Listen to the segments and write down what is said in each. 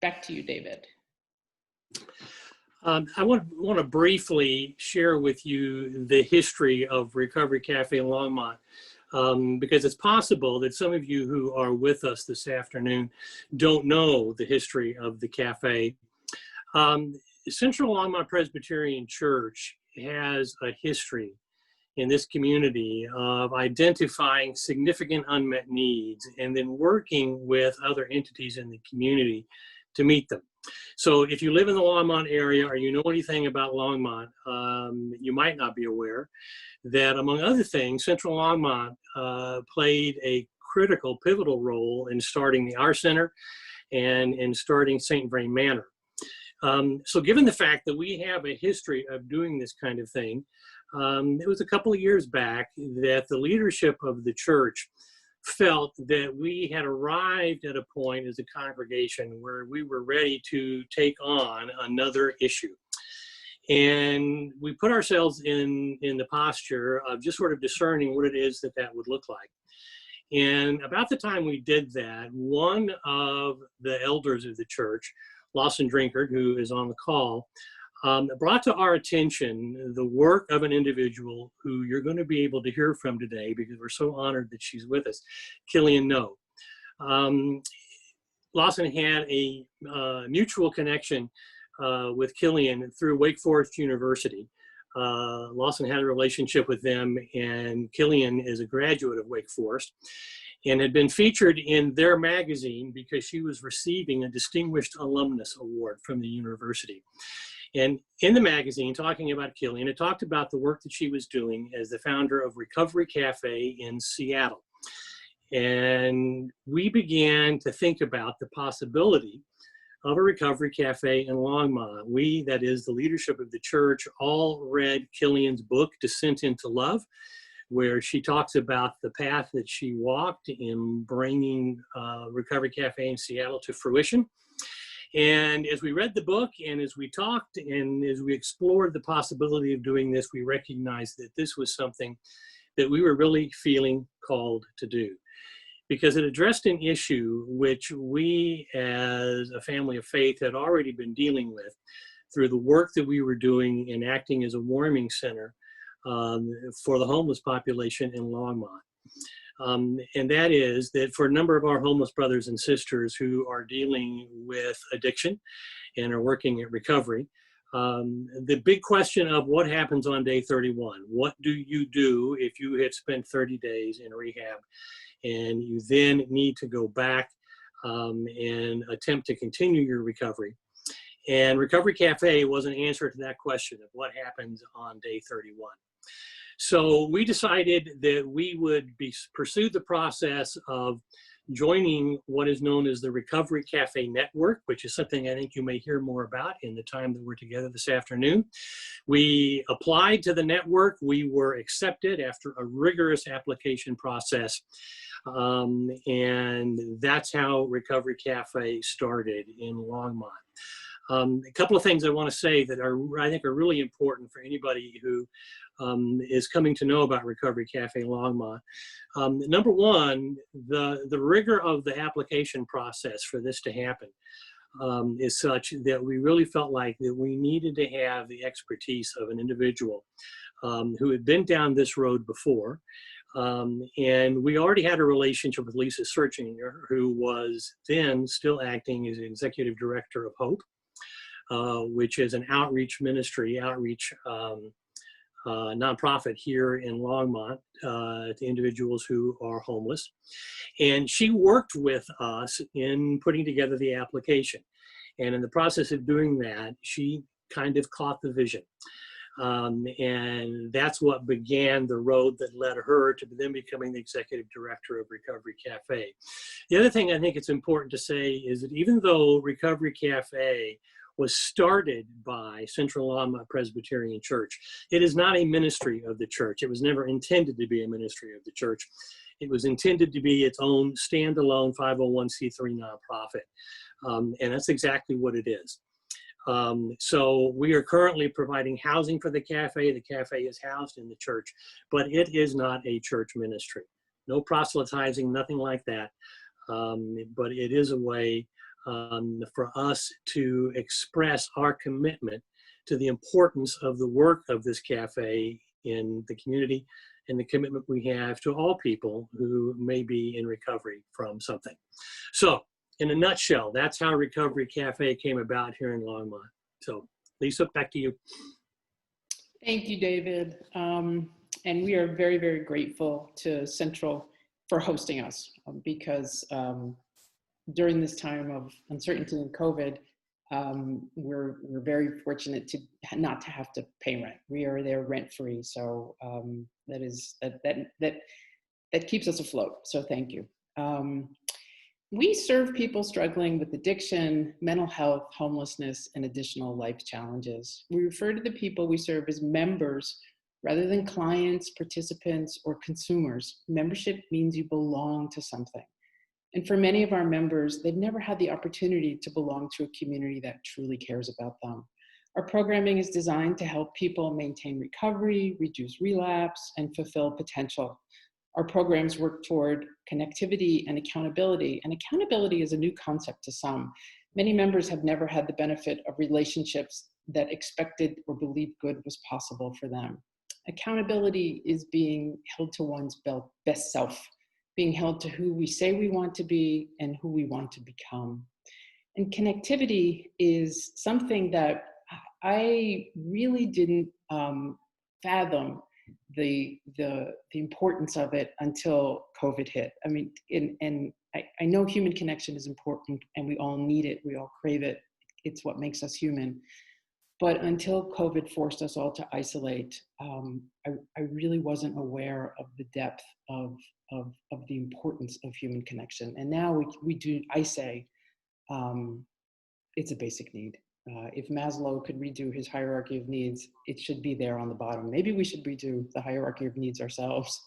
Back to you, David. I want to briefly share with you the history of Recovery Café Longmont, because it's possible that some of you who are with us this afternoon don't know the history of the cafe. Central Longmont Presbyterian Church has a history in this community of identifying significant unmet needs and then working with other entities in the community to meet them. So if you live in the Longmont area or you know anything about Longmont, you might not be aware that, among other things, Central Longmont played a critical, pivotal role in starting the R Center and in starting St. Vrain Manor. So given the fact that we have a history of doing this kind of thing, it was a couple of years back that the leadership of the church felt that we had arrived at a point as a congregation where we were ready to take on another issue. And we put ourselves in the posture of just sort of discerning what it is that that would look like. And about the time we did that, one of the elders of the church, Lawson Drinkard, who is on the call, brought to our attention the work of an individual who you're going to be able to hear from today because we're so honored that she's with us, Killian. Lawson had a mutual connection with Killian through Wake Forest University. Lawson had a relationship with them, and Killian is a graduate of Wake Forest and had been featured in their magazine because she was receiving a Distinguished Alumnus Award from the university. And in the magazine, talking about Killian, it talked about the work that she was doing as the founder of Recovery Café in Seattle. And we began to think about the possibility of a Recovery Café in Longmont. We, that is the leadership of the church, all read Killian's book, Descent into Love, where she talks about the path that she walked in bringing Recovery Café in Seattle to fruition. And as we read the book and as we talked and as we explored the possibility of doing this, we recognized that this was something that we were really feeling called to do, because it addressed an issue which we as a family of faith had already been dealing with through the work that we were doing in acting as a warming center for the homeless population in Longmont. And that is that for a number of our homeless brothers and sisters who are dealing with addiction and are working at recovery, the big question of what happens on day 31, what do you do if you have spent 30 days in rehab and you then need to go back and attempt to continue your recovery? And Recovery Café was an answer to that question of what happens on day 31. So we decided that we would pursue the process of joining what is known as the Recovery Café Network, which is something I think you may hear more about in the time that we're together this afternoon. We applied to the network. We were accepted after a rigorous application process. And that's how Recovery Café started in Longmont. A couple of things I want to say that I think are really important for anybody who is coming to know about Recovery Café Longmont. Number one, the rigor of the application process for this to happen is such that we really felt like that we needed to have the expertise of an individual who had been down this road before. And we already had a relationship with Lisa Searchinger, who was then still acting as executive director of Hope, which is an outreach ministry, nonprofit here in Longmont to individuals who are homeless. And she worked with us in putting together the application. And in the process of doing that, she kind of caught the vision. And that's what began the road that led her to then becoming the executive director of Recovery Café. The other thing I think it's important to say is that even though Recovery Café was started by Central Longmont Presbyterian Church, it is not a ministry of the church. It was never intended to be a ministry of the church. It was intended to be its own standalone 501c3 nonprofit. And that's exactly what it is. So we are currently providing housing for the cafe. The cafe is housed in the church, but it is not a church ministry. No proselytizing, nothing like that. But it is a way for us to express our commitment to the importance of the work of this cafe in the community and the commitment we have to all people who may be in recovery from something. So in a nutshell, that's how Recovery Cafe came about here in Longmont. So Lisa, back to you. Thank you, David. And we are very, very grateful to Central for hosting us because during this time of uncertainty and COVID, we're very fortunate to not to have to pay rent. We are there rent free, so that keeps us afloat. So thank you. We serve people struggling with addiction, mental health, homelessness, and additional life challenges. We refer to the people we serve as members rather than clients, participants, or consumers. Membership means you belong to something. And for many of our members, they've never had the opportunity to belong to a community that truly cares about them. Our programming is designed to help people maintain recovery, reduce relapse, and fulfill potential. Our programs work toward connectivity and accountability is a new concept to some. Many members have never had the benefit of relationships that expected or believed good was possible for them. Accountability is being held to one's best self, being held to who we say we want to be and who we want to become. And connectivity is something that I really didn't fathom the importance of it until COVID hit. I mean, and I know human connection is important and we all need it, we all crave it. It's what makes us human. But until COVID forced us all to isolate, I really wasn't aware of the depth of the importance of human connection. And now we do, I say, it's a basic need. If Maslow could redo his hierarchy of needs, it should be there on the bottom. Maybe we should redo the hierarchy of needs ourselves.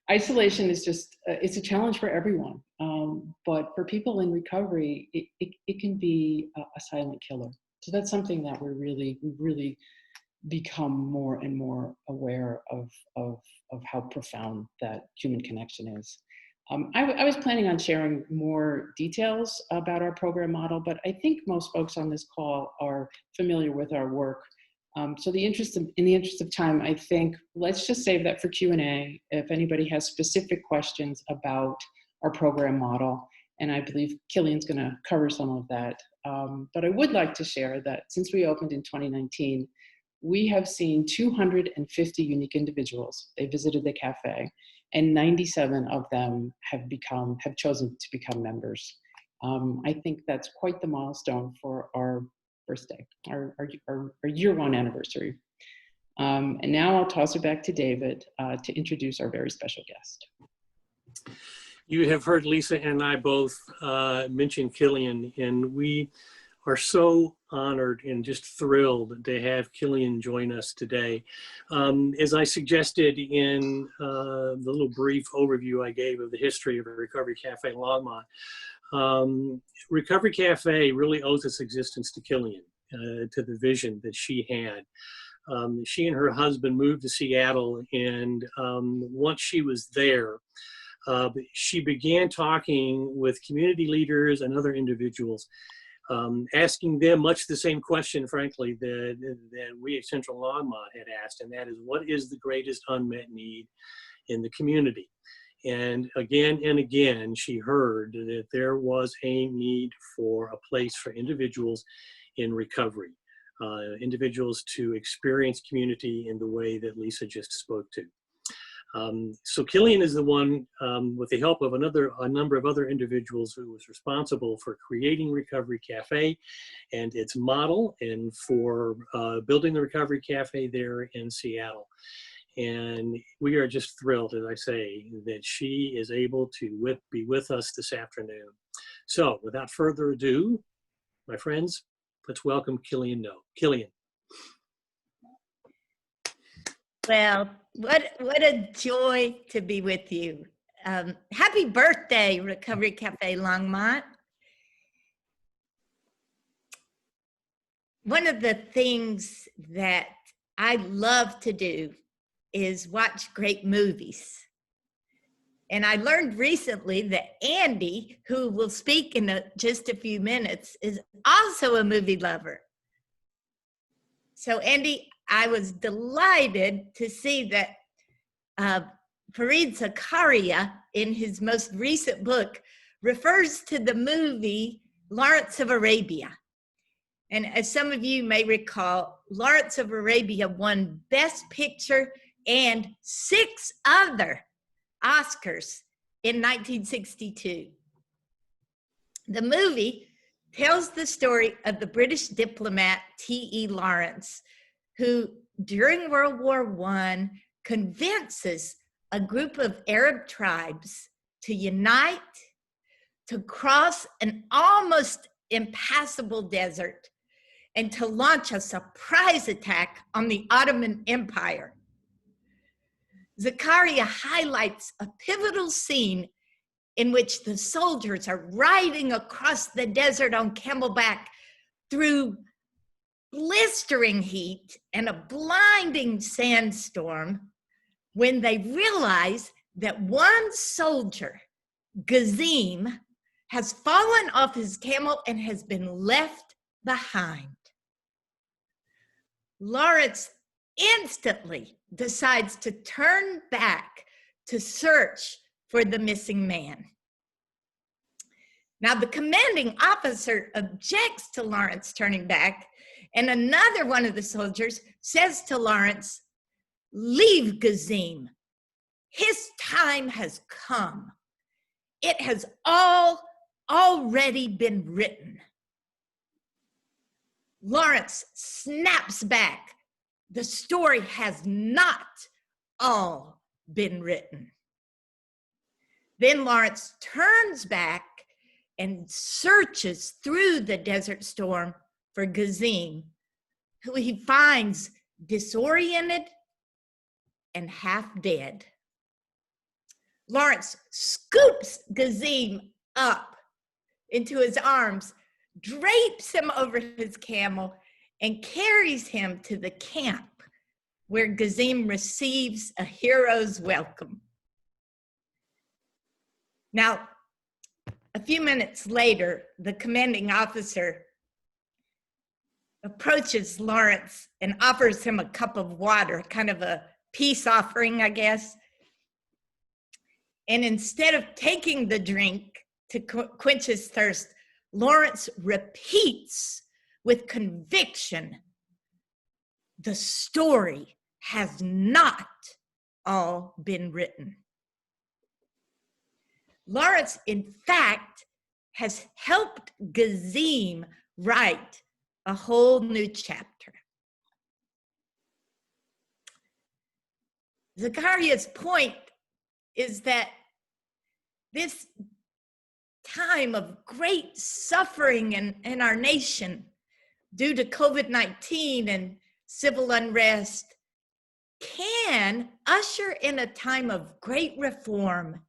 Isolation is just, it's a challenge for everyone. But for people in recovery, it can be a silent killer. So that's something that we've really become more and more aware of how profound that human connection is. I was planning on sharing more details about our program model, but I think most folks on this call are familiar with our work. So in the interest of time, I think let's just save that for Q&A if anybody has specific questions about our program model. And I believe Killian's going to cover some of that. But I would like to share that since we opened in 2019, we have seen 250 unique individuals. They visited the cafe, and 97 of them have chosen to become members. I think that's quite the milestone for our birthday, our year one anniversary. And now I'll toss it back to David to introduce our very special guest. You have heard Lisa and I both mention Killian, and we are so honored and just thrilled to have Killian join us today. As I suggested in the little brief overview I gave of the history of Recovery Café Longmont, Recovery Café really owes its existence to Killian, to the vision that she had. She and her husband moved to Seattle, and once she was there, she began talking with community leaders and other individuals, asking them much the same question, frankly, that we at Central Longmont had asked, and that is, what is the greatest unmet need in the community? And again, she heard that there was a need for a place for individuals in recovery, individuals to experience community in the way that Lisa just spoke to. So Killian is the one, with the help of a number of other individuals, who was responsible for creating Recovery Café and its model, and for building the Recovery Café there in Seattle. And we are just thrilled, as I say, that she is able to be with us this afternoon. So without further ado, my friends, let's welcome Killian. Killian. Well, what a joy to be with you. Happy birthday, Recovery Café Longmont. One of the things that I love to do is watch great movies. And I learned recently that Andy, who will speak in just a few minutes, is also a movie lover. So Andy, I was delighted to see that Fareed Zakaria, in his most recent book, refers to the movie Lawrence of Arabia. And as some of you may recall, Lawrence of Arabia won Best Picture and 6 other Oscars in 1962. The movie tells the story of the British diplomat T.E. Lawrence, who during World War I convinces a group of Arab tribes to unite, to cross an almost impassable desert, and to launch a surprise attack on the Ottoman Empire. Zakaria highlights a pivotal scene in which the soldiers are riding across the desert on camelback through blistering heat and a blinding sandstorm when they realize that one soldier, Gazim, has fallen off his camel and has been left behind. Lawrence instantly decides to turn back to search for the missing man. Now, the commanding officer objects to Lawrence turning back, and another one of the soldiers says to Lawrence, "Leave Gazim. His time has come. It has all already been written." Lawrence snaps back. The story has not all been written. Then Lawrence turns back and searches through the desert storm for Gazim, who he finds disoriented and half dead. Lawrence scoops Gazim up into his arms, drapes him over his camel, and carries him to the camp where Gazim receives a hero's welcome. Now, a few minutes later, the commanding officer approaches Lawrence and offers him a cup of water, kind of a peace offering, I guess. And instead of taking the drink to quench his thirst, Lawrence repeats with conviction, "The story has not all been written." Lawrence, in fact, has helped Gazim write a whole new chapter. Zakaria's point is that this time of great suffering in our nation due to COVID-19 and civil unrest can usher in a time of great reform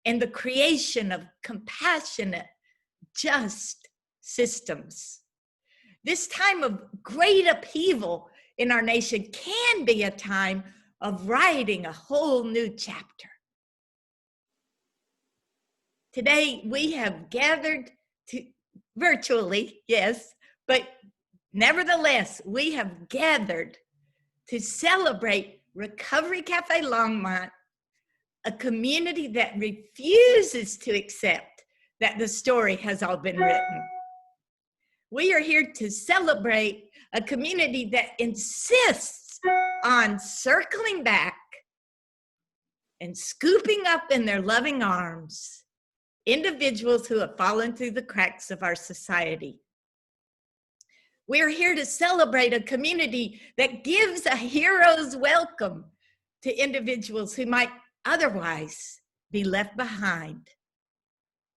and the creation of compassionate, just systems. This time of great upheaval in our nation can be a time of writing a whole new chapter. Today, we have gathered virtually, yes, but nevertheless, we have gathered to celebrate Recovery Café Longmont, a community that refuses to accept that the story has all been written. We are here to celebrate a community that insists on circling back and scooping up in their loving arms individuals who have fallen through the cracks of our society. We're here to celebrate a community that gives a hero's welcome to individuals who might otherwise be left behind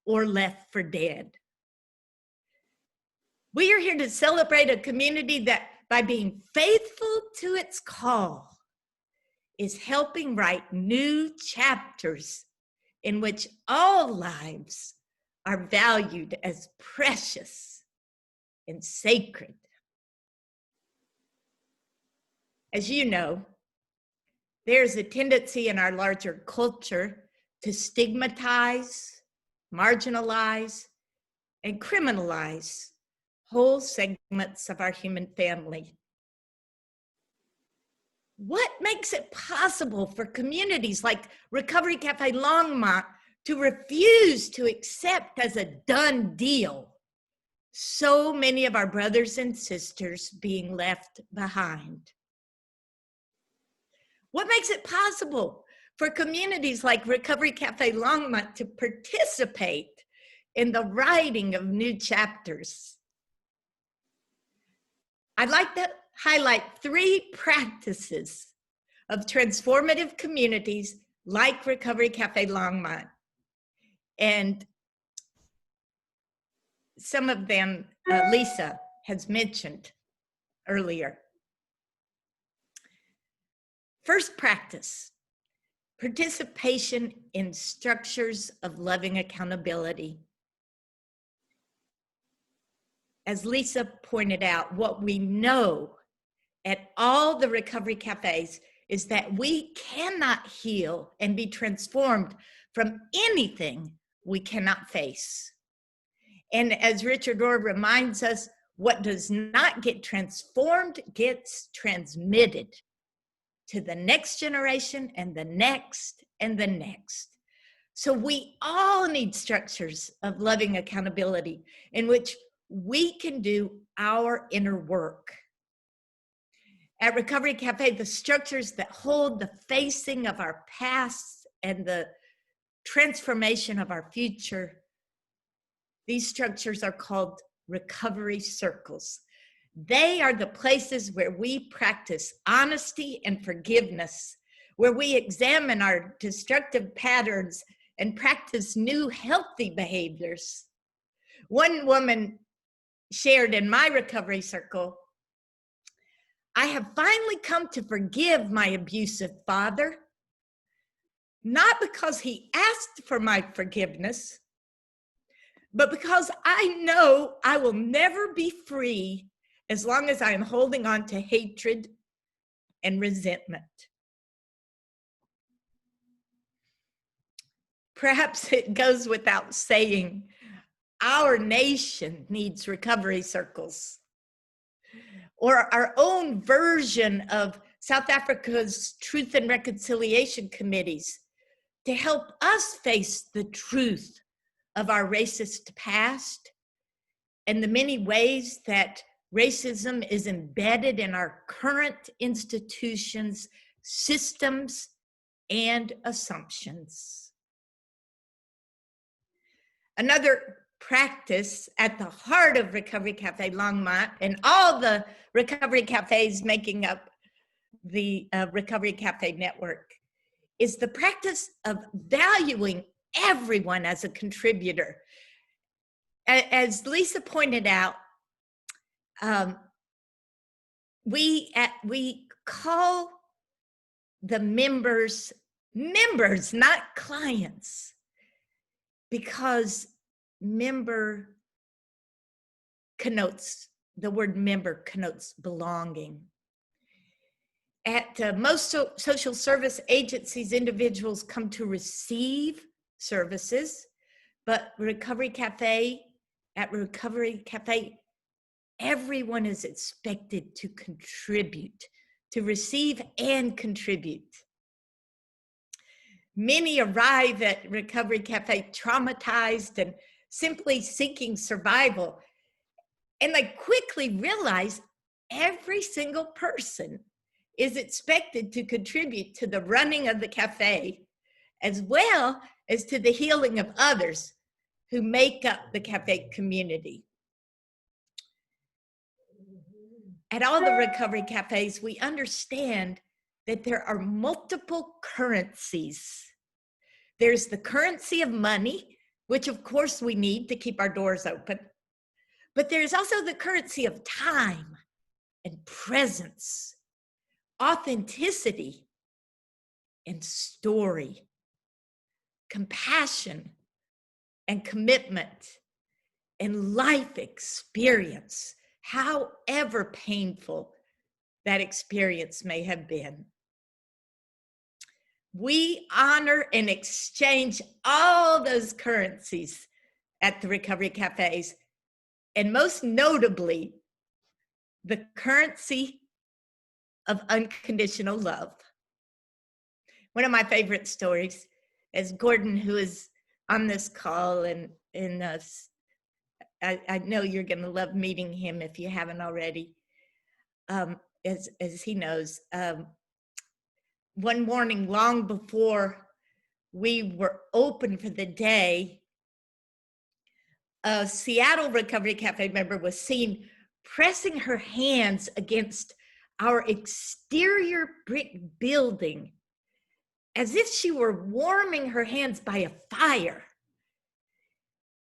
or left for dead. We are here to celebrate a community that, by being faithful to its call, is helping write new chapters in which all lives are valued as precious and sacred. As you know, there's a tendency in our larger culture to stigmatize, marginalize, and criminalize whole segments of our human family. What makes it possible for communities like Recovery Café Longmont to refuse to accept as a done deal so many of our brothers and sisters being left behind? What makes it possible for communities like Recovery Café Longmont to participate in the writing of new chapters? I'd like to highlight 3 practices of transformative communities like Recovery Café Longmont. And some of them Lisa has mentioned earlier. First practice, participation in structures of loving accountability. As Lisa pointed out, what we know at all the recovery cafes is that we cannot heal and be transformed from anything we cannot face. And as Richard Rohr reminds us, what does not get transformed gets transmitted to the next generation and the next and the next. So we all need structures of loving accountability in which we can do our inner work. At Recovery Café, the structures that hold the facing of our past and the transformation of our future, these structures are called recovery circles. They are the places where we practice honesty and forgiveness, where we examine our destructive patterns and practice new healthy behaviors. One woman shared in my recovery circle, "I have finally come to forgive my abusive father, not because he asked for my forgiveness, but because I know I will never be free as long as I am holding on to hatred and resentment." Perhaps it goes without saying, our nation needs recovery circles, or our own version of South Africa's Truth and Reconciliation Committees to help us face the truth of our racist past and the many ways that racism is embedded in our current institutions, systems, and assumptions. Another practice at the heart of Recovery Café Longmont and all the recovery cafes making up the Recovery Café Network is the practice of valuing everyone as a contributor. As Lisa pointed out, we call the members, not clients, because member connotes, the word member connotes belonging. At most social service agencies, individuals come to receive services, but at Recovery Café, everyone is expected to contribute, to receive and contribute. Many arrive at Recovery Café traumatized and simply seeking survival, and they quickly realize every single person is expected to contribute to the running of the cafe, as well as to the healing of others who make up the cafe community. At all the recovery cafes, we understand that there are multiple currencies. There's the currency of money, which of course we need to keep our doors open, but there's also the currency of time and presence, authenticity and story, compassion and commitment, and life experience, however painful that experience may have been. We honor and exchange all those currencies at the Recovery Cafes, and most notably, the currency of unconditional love. One of my favorite stories is Gordon, who is on this call, and I know you're going to love meeting him if you haven't already. As he knows, one morning, long before we were open for the day, a Seattle Recovery Cafe member was seen pressing her hands against our exterior brick building as if she were warming her hands by a fire.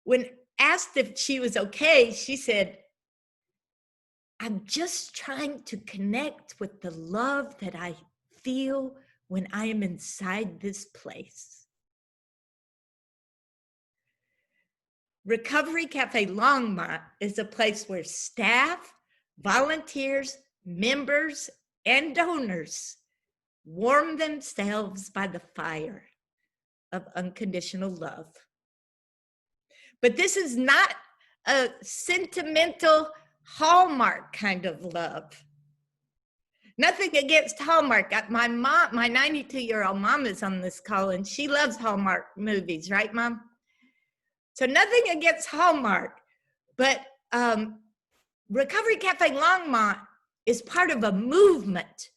When asked if she was okay, she said, "I'm just trying to connect with the love that I feel when I am inside this place." Recovery Café Longmont is a place where staff, volunteers, members, and donors warm themselves by the fire of unconditional love. But this is not a sentimental Hallmark kind of love. Nothing against Hallmark. My mom, my 92-year-old mom is on this call, and she loves Hallmark movies, right, Mom? So nothing against Hallmark, but Recovery Café Longmont is part of a movement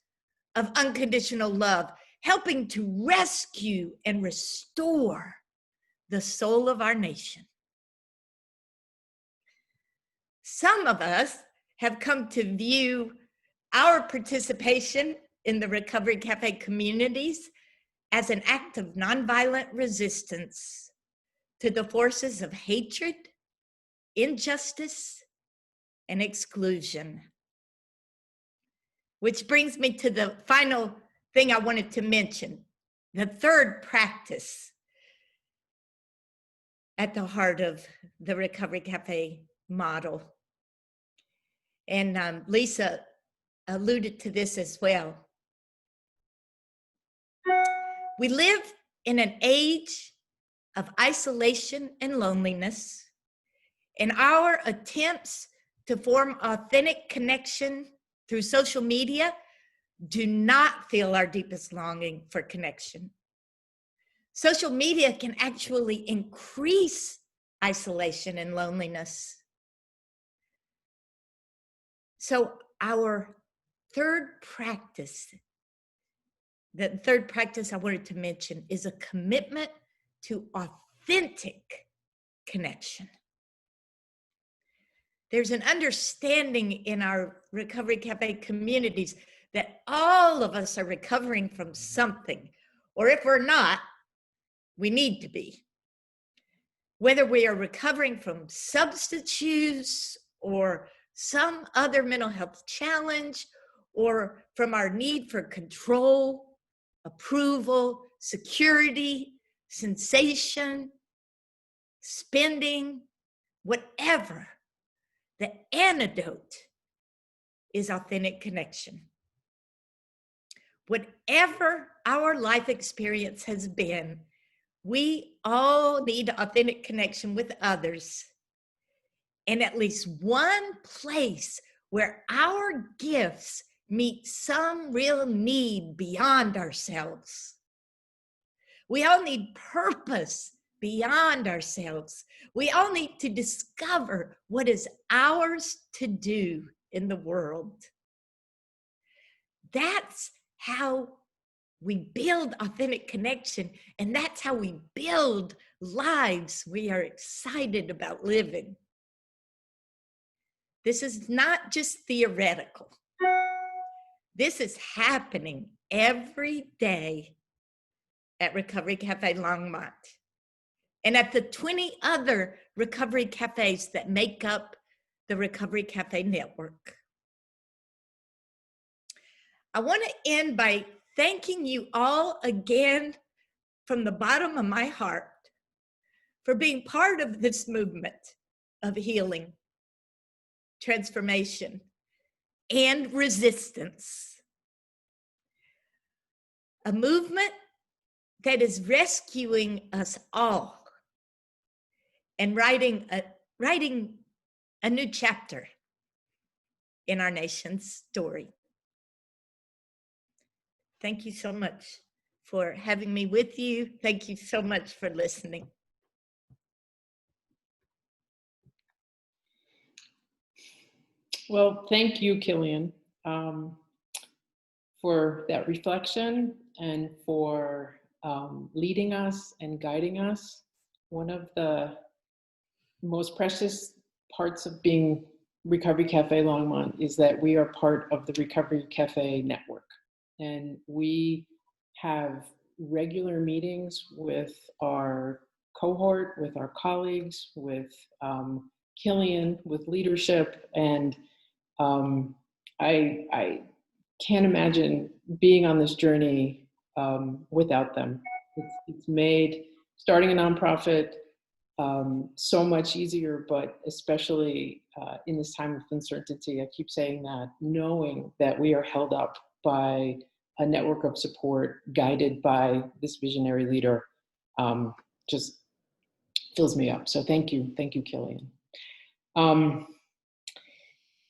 of unconditional love, helping to rescue and restore the soul of our nation. Some of us have come to view our participation in the Recovery Café communities as an act of nonviolent resistance to the forces of hatred, injustice, and exclusion. Which brings me to the final thing I wanted to mention, the third practice at the heart of the Recovery Café model. And Lisa alluded to this as well. We live in an age of isolation and loneliness, and our attempts to form authentic connection through social media do not feel our deepest longing for connection. Social media can actually increase isolation and loneliness. So our third practice, the third practice I wanted to mention, is a commitment to authentic connection. There's an understanding in our Recovery Café communities that all of us are recovering from something, or if we're not, we need to be. Whether we are recovering from substance use or some other mental health challenge, or from our need for control, approval, security, sensation, spending, whatever, the antidote is authentic connection. Whatever our life experience has been, we all need authentic connection with others, and at least one place where our gifts meet some real need beyond ourselves. We all need purpose beyond ourselves. We all need to discover what is ours to do in the world. That's how we build authentic connection, and that's how we build lives we are excited about living. This is not just theoretical. This is happening every day at Recovery Café Longmont and at the 20 other recovery cafes that make up the Recovery Café Network. I want to end by thanking you all again from the bottom of my heart for being part of this movement of healing, transformation, and resistance. A movement that is rescuing us all and writing a new chapter in our nation's story. Thank you so much for having me with you. Thank you so much for listening. Well, thank you, Killian, for that reflection and for leading us and guiding us. One of the most precious parts of being Recovery Café Longmont is that we are part of the Recovery Café Network. And we have regular meetings with our cohort, with our colleagues, with Killian, with leadership. And I can't imagine being on this journey without them. It's made starting a nonprofit so much easier, but especially in this time of uncertainty, I keep saying that, knowing that we are held up by a network of support guided by this visionary leader just fills me up. So thank you, Killian.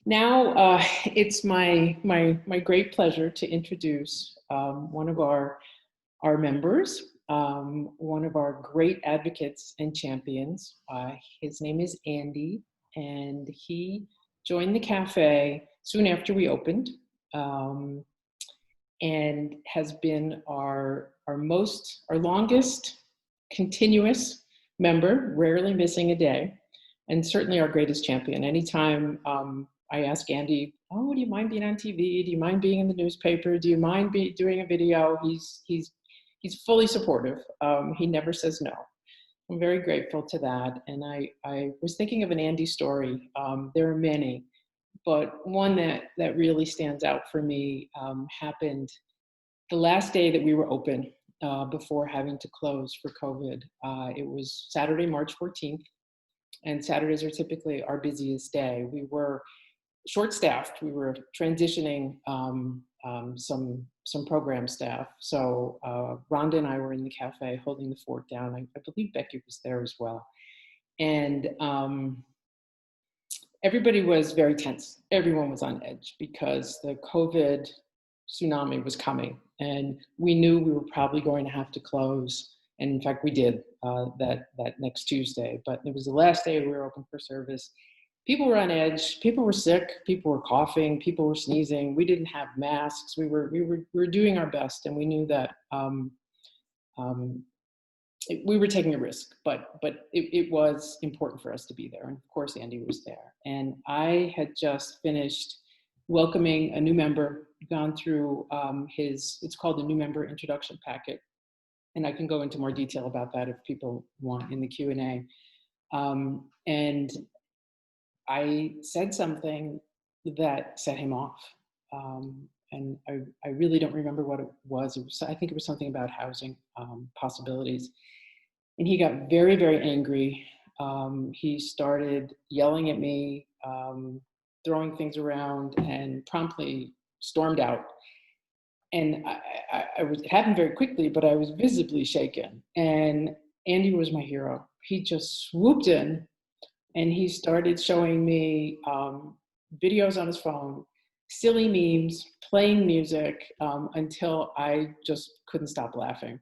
Now it's my great pleasure to introduce one of our members, one of our great advocates and champions. His name is Andy, and he joined the cafe soon after we opened, and has been our longest continuous member, rarely missing a day, and certainly our greatest champion. Anytime I ask Andy, oh, do you mind being on TV? Do you mind being in the newspaper? Do you mind doing a video? He's fully supportive. He never says no. I'm very grateful to that. And I was thinking of an Andy story. There are many, but one that really stands out for me happened the last day that we were open before having to close for COVID. It was Saturday, March 14th, and Saturdays are typically our busiest day. We were short-staffed. We were transitioning some program staff. So Rhonda and I were in the cafe holding the fort down. I believe Becky was there as well. And everybody was very tense. Everyone was on edge because the COVID tsunami was coming. And we knew we were probably going to have to close. And in fact, we did that next Tuesday. But it was the last day we were open for service. People were on edge. People were sick. People were coughing. People were sneezing. We didn't have masks. We were doing our best, and we knew that we were taking a risk. But it was important for us to be there. And of course, Andy was there. And I had just finished welcoming a new member, gone through it's called the new member introduction packet, and I can go into more detail about that if people want in the Q&A. And I said something that set him off. And I really don't remember what it was. I think it was something about housing possibilities. And he got very, very angry. He started yelling at me, throwing things around, and promptly stormed out. And it happened very quickly, but I was visibly shaken. And Andy was my hero. He just swooped in, and he started showing me videos on his phone, silly memes, playing music, until I just couldn't stop laughing.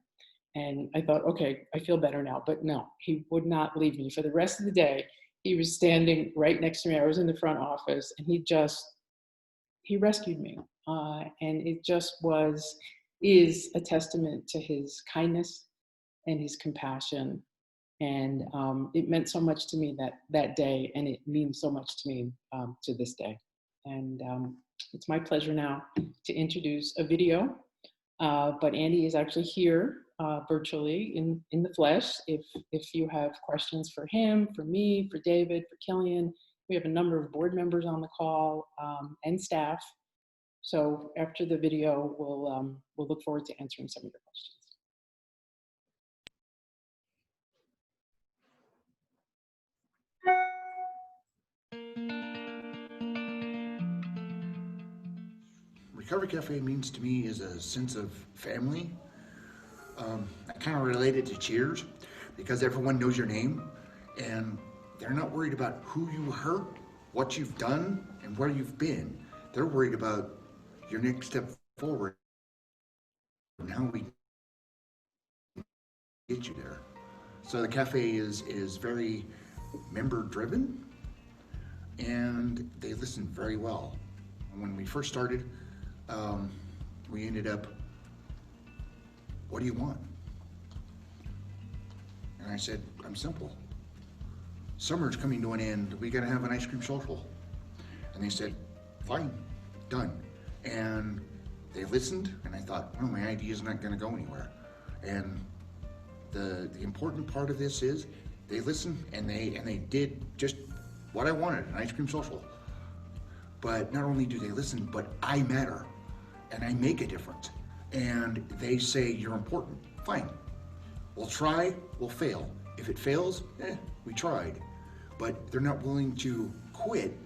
And I thought, okay, I feel better now. But no, he would not leave me. For the rest of the day, he was standing right next to me. I was in the front office, and he rescued me. And it just is a testament to his kindness and his compassion. And it meant so much to me that day, and it means so much to me to this day. And it's my pleasure now to introduce a video, but Andy is actually here virtually in the flesh. If you have questions for him, for me, for David, for Killian, we have a number of board members on the call and staff. So after the video, we'll look forward to answering some of your questions. Recovery Cafe means to me is a sense of family, I kind of relate it to Cheers because everyone knows your name and they're not worried about who you hurt, what you've done, and where you've been. They're worried about your next step forward and how we get you there. So the cafe is very member driven and they listen very well. When we first started, we ended up, what do you want? And I said, I'm simple. Summer's coming to an end, we gotta have an ice cream social. And they said, fine, done. And they listened, and I thought, well, my idea is not gonna go anywhere. And the important part of this is, they listened and they did just what I wanted, an ice cream social. But not only do they listen, but I matter, and I make a difference. And they say, you're important, fine. We'll try, we'll fail. If it fails, we tried. But they're not willing to quit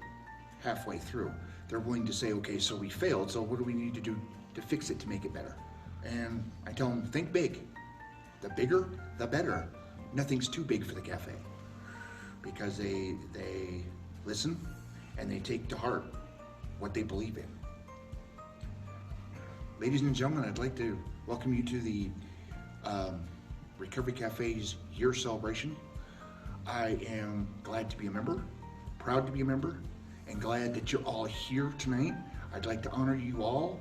halfway through. They're willing to say, okay, so we failed, so what do we need to do to fix it to make it better? And I tell them, think big. The bigger, the better. Nothing's too big for the cafe. Because they listen and they take to heart what they believe in. Ladies and gentlemen, I'd like to welcome you to the Recovery Cafe's year celebration. I am glad to be a member, proud to be a member, and glad that you're all here tonight. I'd like to honor you all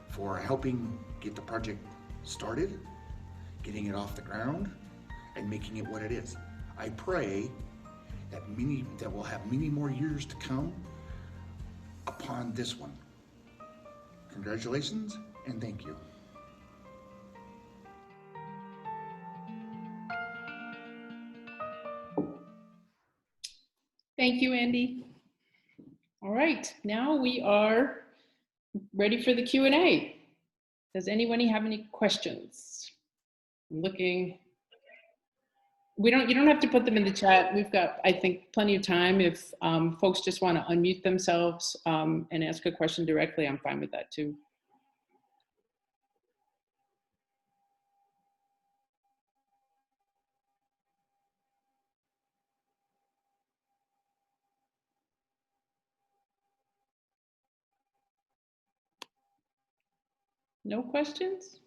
for helping get the project started, getting it off the ground, and making it what it is. I pray that we'll have many more years to come upon this one. Congratulations and thank you. Thank you, Andy. All right, now we are ready for the Q&A. Does anybody have any questions? I'm looking. You don't have to put them in the chat. We've got, I think, plenty of time. If folks just want to unmute themselves and ask a question directly, I'm fine with that too. No questions?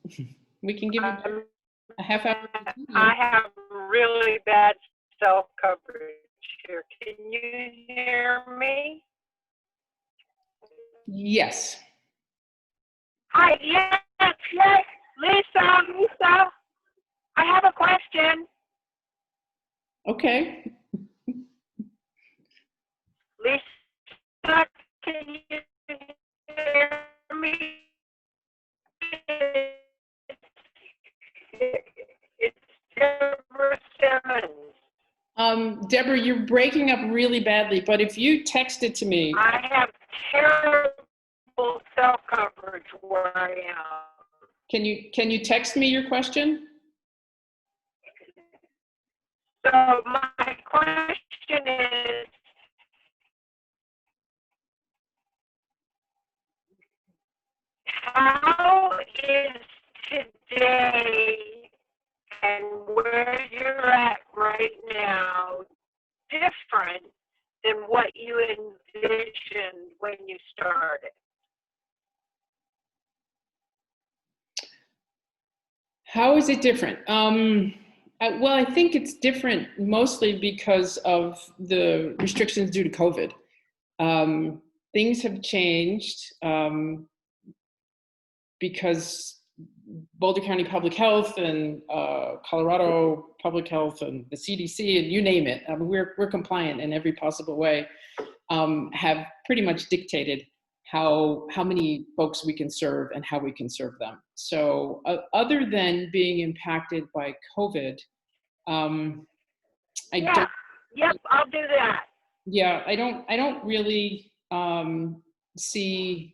We can give you a half hour. I have really bad cell coverage here. Can you hear me? Yes. Hi, yes. Lisa, I have a question. Okay. Lisa, can you hear me? It's Deborah Simmons. Deborah, you're breaking up really badly, but if you text it to me. I have terrible cell coverage where I am. Can you text me your question? So my question is, how is today and where you're at right now different than what you envisioned when you started? How is it different? Well, I think it's different mostly because of the restrictions due to COVID. Things have changed because Boulder County Public Health and Colorado Public Health and the CDC and you name it, we're compliant in every possible way, have pretty much dictated how many folks we can serve and how we can serve them. So other than being impacted by COVID, Yep, I'll do that. Yeah, I don't really see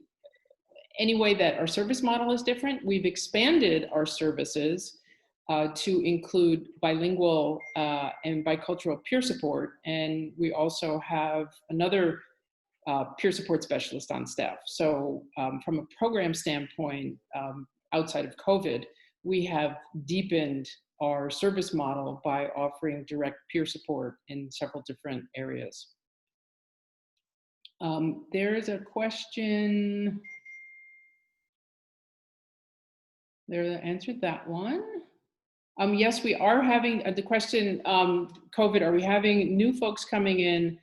any way that our service model is different. We've expanded our services to include bilingual and bicultural peer support, and we also have another peer support specialist on staff. So from a program standpoint, outside of COVID, we have deepened our service model by offering direct peer support in several different areas. There is a question. There answered that one. Yes, we are having the question, COVID, are we having new folks coming in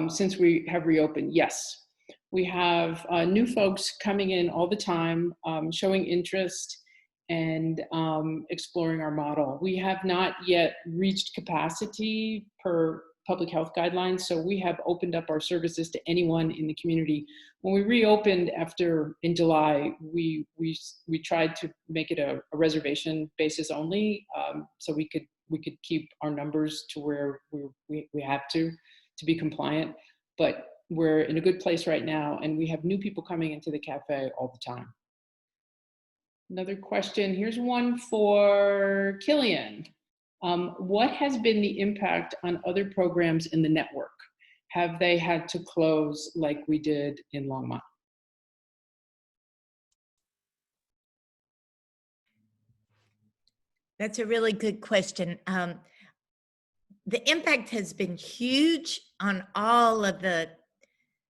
since we have reopened? Yes, we have new folks coming in all the time, showing interest and exploring our model. We have not yet reached capacity per public health guidelines, so we have opened up our services to anyone in the community. When we reopened in July, we tried to make it a reservation basis only, so we could keep our numbers to where we have to be compliant. But we're in a good place right now, and we have new people coming into the cafe all the time. Another question, here's one for Killian. What has been the impact on other programs in the network? Have they had to close like we did in Longmont? That's a really good question. The impact has been huge on all of the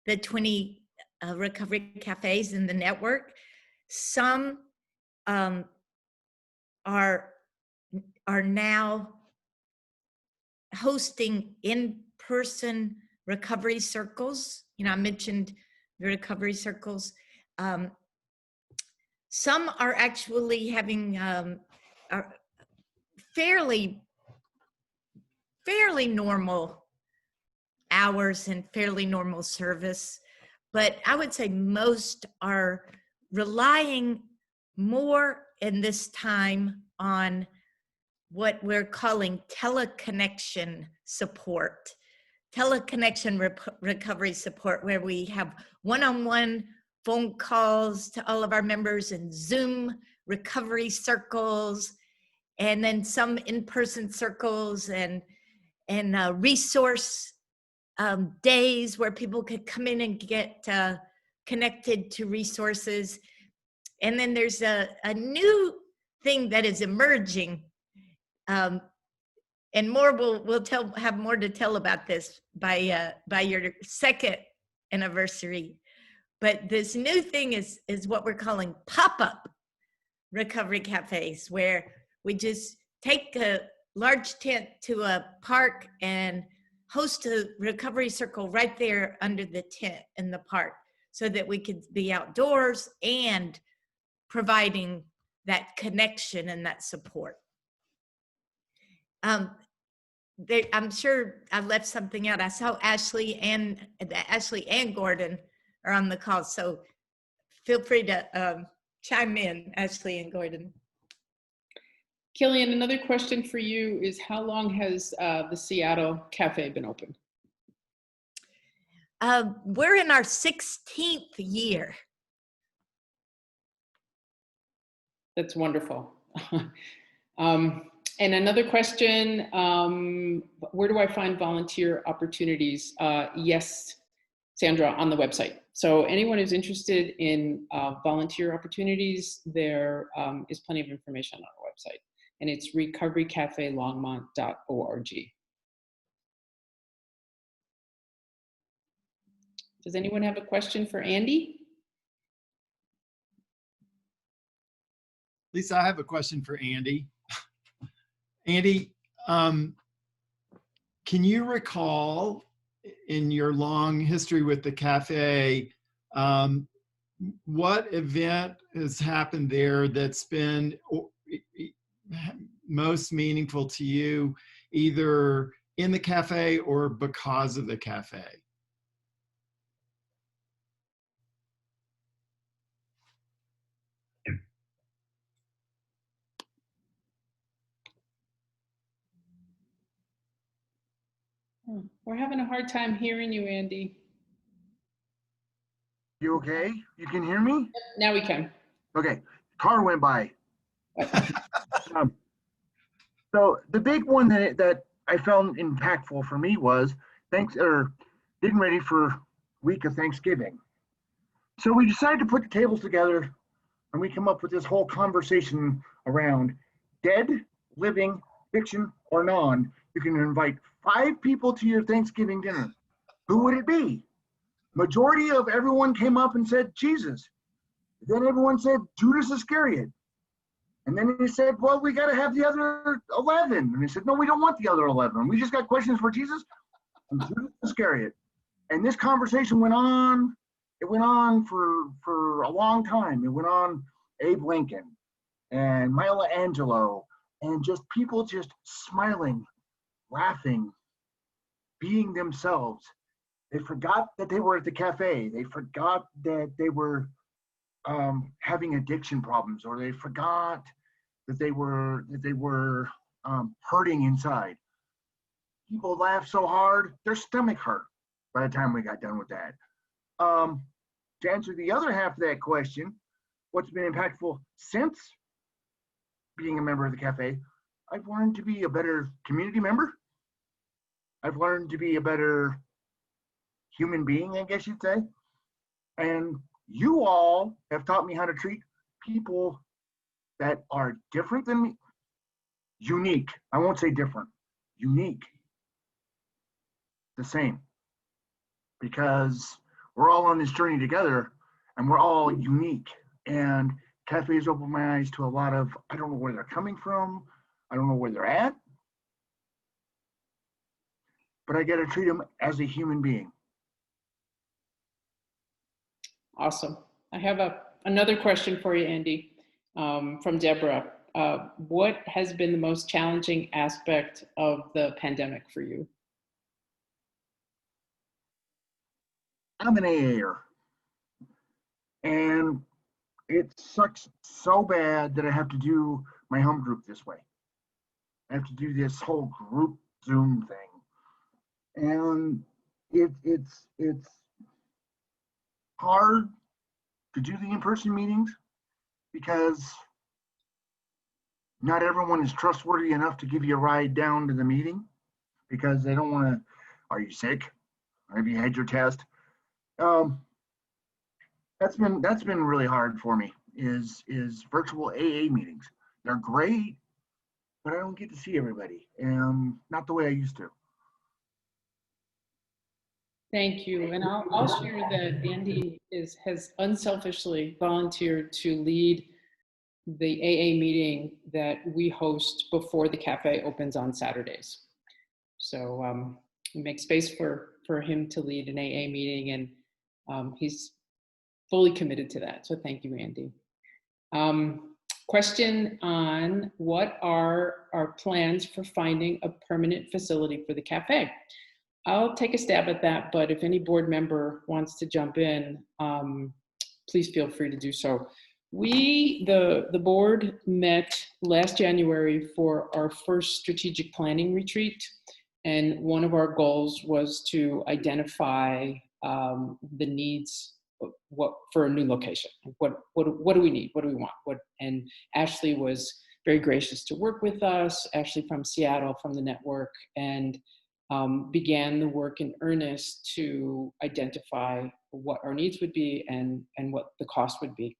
20 recovery cafes in the network. Some are now hosting in-person recovery circles. You know, I mentioned the recovery circles. Some are actually having fairly normal hours and fairly normal service, but I would say most are relying more in this time on what we're calling teleconnection support, recovery support, where we have one-on-one phone calls to all of our members and Zoom recovery circles, and then some in-person circles and resource days where people could come in and get connected to resources. And then there's a new thing that is emerging, and more we'll have more to tell about this by your second anniversary. But this new thing is what we're calling pop-up recovery cafes, where we just take a large tent to a park and host a recovery circle right there under the tent in the park, so that we could be outdoors and providing that connection and that support. I'm sure I left something out. I saw Ashley and Gordon are on the call, so feel free to chime in, Ashley and Gordon. Killian, another question for you is, how long has the Seattle Cafe been open? We're in our 16th year. That's wonderful. And another question, where do I find volunteer opportunities? Yes, Sandra, on the website. So anyone who's interested in volunteer opportunities, there is plenty of information on our website. And it's recoverycafelongmont.org. Does anyone have a question for Andy? Lisa, I have a question for Andy. Andy, can you recall in your long history with the cafe, what event has happened there that's been most meaningful to you, either in the cafe or because of the cafe? We're having a hard time hearing you, Andy. You okay? You can hear me? Now we can. Okay, car went by. So the big one that I found impactful for me was getting ready for week of Thanksgiving. So we decided to put the tables together and we come up with this whole conversation around dead, living, fiction, or non. You can invite 5 people to your Thanksgiving dinner. Who would it be? Majority of everyone came up and said Jesus. Then everyone said Judas Iscariot. And then he said, well, we got to have the other 11. And he said, no, we don't want the other 11. We just got questions for Jesus and Judas Iscariot. And this conversation went on. It went on for a long time. It went on Abe Lincoln and Maya Angelou and just people just smiling, laughing, being themselves. They forgot that they were at the cafe. They forgot that they were having addiction problems, or they forgot that they were hurting inside. People laughed so hard, their stomach hurt by the time we got done with that. To answer the other half of that question, what's been impactful since being a member of the cafe, I've learned to be a better community member. I've learned to be a better human being, I guess you'd say. And you all have taught me how to treat people that are different than me. Unique. I won't say different. Unique. The same. Because we're all on this journey together and we're all unique. And cafes opened my eyes to a lot of, I don't know where they're coming from. I don't know where they're at. But I got to treat them as a human being. Awesome. I have another question for you, Andy, from Deborah. What has been the most challenging aspect of the pandemic for you? I'm an AAer, and it sucks so bad that I have to do my home group this way. I have to do this whole group Zoom thing, and it's hard to do the in-person meetings because not everyone is trustworthy enough to give you a ride down to the meeting because they don't want to. Are you sick? Have you had your test? That's been really hard for me. Is virtual AA meetings. They're great, but I don't get to see everybody, and not the way I used to. Thank you. And I'll share that Andy has unselfishly volunteered to lead the AA meeting that we host before the cafe opens on Saturdays. So we make space for him to lead an AA meeting, and he's fully committed to that. So thank you, Andy. Question on what are our plans for finding a permanent facility for the cafe? I'll take a stab at that, but if any board member wants to jump in, please feel free to do so. The board met last January for our first strategic planning retreat, and one of our goals was to identify the needs for a new location. What do we need? What do we want? And Ashley was very gracious to work with us. Ashley from Seattle, from the network, and began the work in earnest to identify what our needs would be and what the cost would be.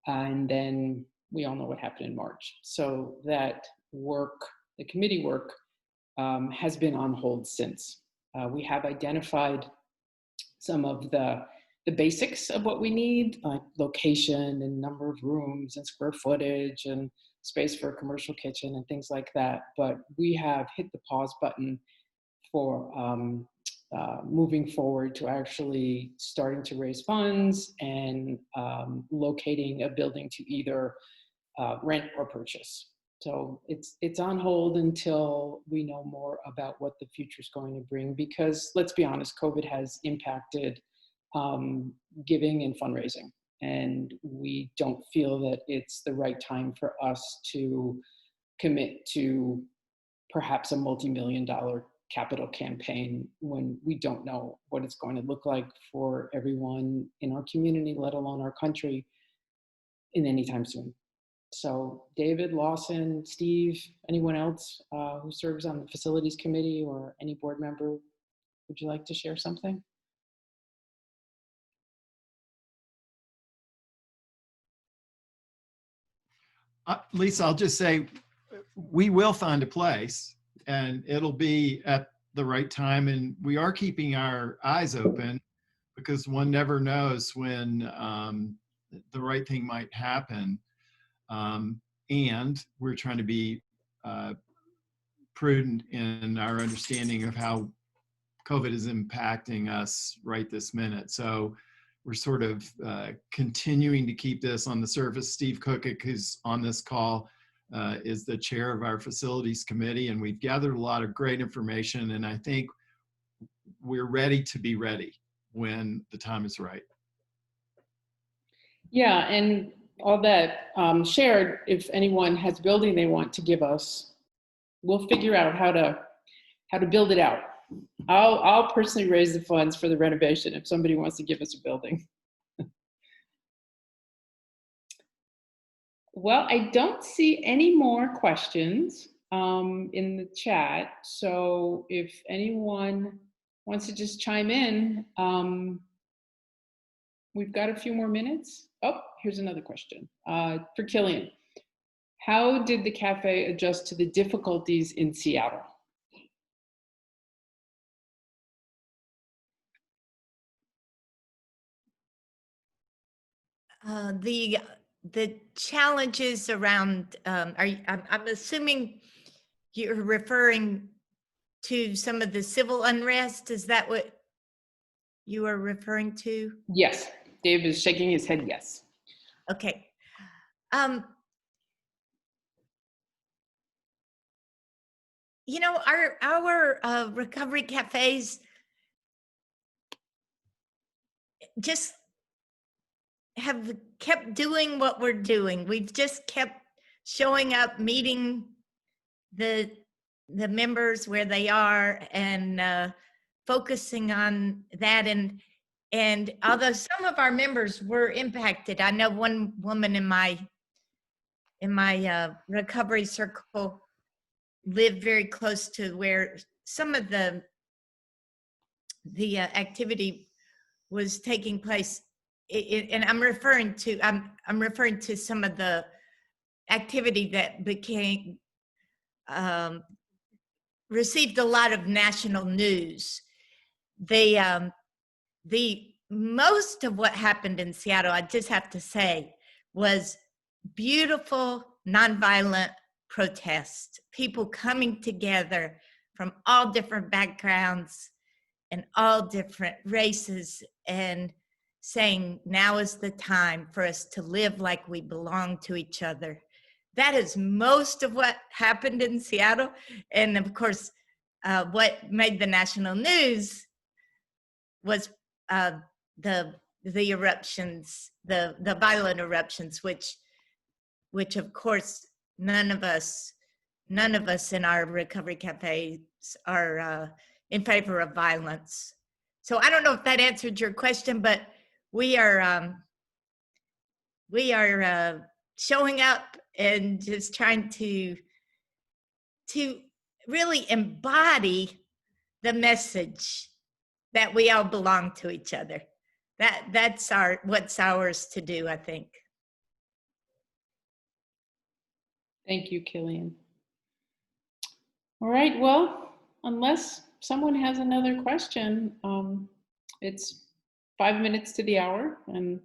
And then we all know what happened in March. So that work, the committee work, has been on hold since. We have identified some of the basics of what we need, like location and number of rooms and square footage and space for a commercial kitchen and things like that. But we have hit the pause button for moving forward to actually starting to raise funds and locating a building to either rent or purchase. So it's on hold until we know more about what the future is going to bring, because let's be honest, COVID has impacted giving and fundraising. And we don't feel that it's the right time for us to commit to perhaps a multi-million-dollar capital campaign when we don't know what it's going to look like for everyone in our community, let alone our country, in any time soon. So David, Lawson, Steve, anyone else who serves on the facilities committee or any board member, would you like to share something? Lisa, I'll just say, we will find a place and it'll be at the right time. And we are keeping our eyes open because one never knows when the right thing might happen. And we're trying to be prudent in our understanding of how COVID is impacting us right this minute. So we're sort of continuing to keep this on the surface. Steve Cookett, who's on this call, is the chair of our facilities committee, and we've gathered a lot of great information, and I think we're ready to be ready when the time is right. Yeah, and all that shared, if anyone has a building they want to give us, we'll figure out how to build it out. I'll personally raise the funds for the renovation if somebody wants to give us a building. Well, I don't see any more questions in the chat. So if anyone wants to just chime in, we've got a few more minutes. Oh, here's another question for Killian. How did the cafe adjust to the difficulties in Seattle? The challenges around, I'm assuming you're referring to some of the civil unrest. Is that what you are referring to? Yes, Dave is shaking his head yes. Okay. You know, our recovery cafes just have kept doing what we're doing. We've just kept showing up, meeting the members where they are, and focusing on that. And although some of our members were impacted, I know one woman in my recovery circle lived very close to where some of the activity was taking place. And I'm referring to some of the activity that became received a lot of national news. The most of what happened in Seattle, I just have to say, was beautiful nonviolent protest. People coming together from all different backgrounds and all different races, and saying, now is the time for us to live like we belong to each other. That is most of what happened in Seattle. And of course, what made the national news was the eruptions, the violent eruptions, which of course none of us in our recovery cafes are in favor of violence. So I don't know if that answered your question, but we are showing up and just trying to really embody the message that we all belong to each other. That's what's ours to do, I think. Thank you, Killian. All right, well, unless someone has another question, it's 5 minutes to the hour, and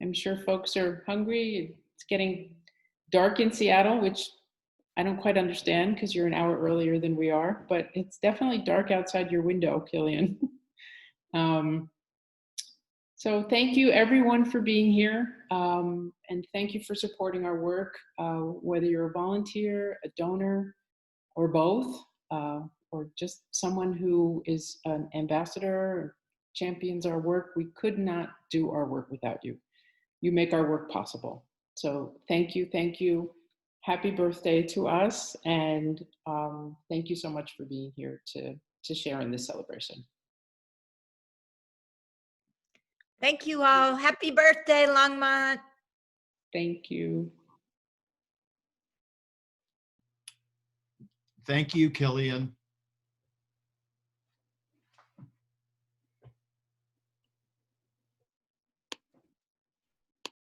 I'm sure folks are hungry. It's getting dark in Seattle, which I don't quite understand because you're an hour earlier than we are, but it's definitely dark outside your window, Killian. So thank you everyone for being here, and thank you for supporting our work, whether you're a volunteer, a donor, or both, or just someone who is an ambassador or champions our work. We could not do our work without you. You make our work possible. So thank you, thank you. Happy birthday to us, and thank you so much for being here to share in this celebration. Thank you all. Happy birthday, Longmont. Thank you. Thank you, Killian.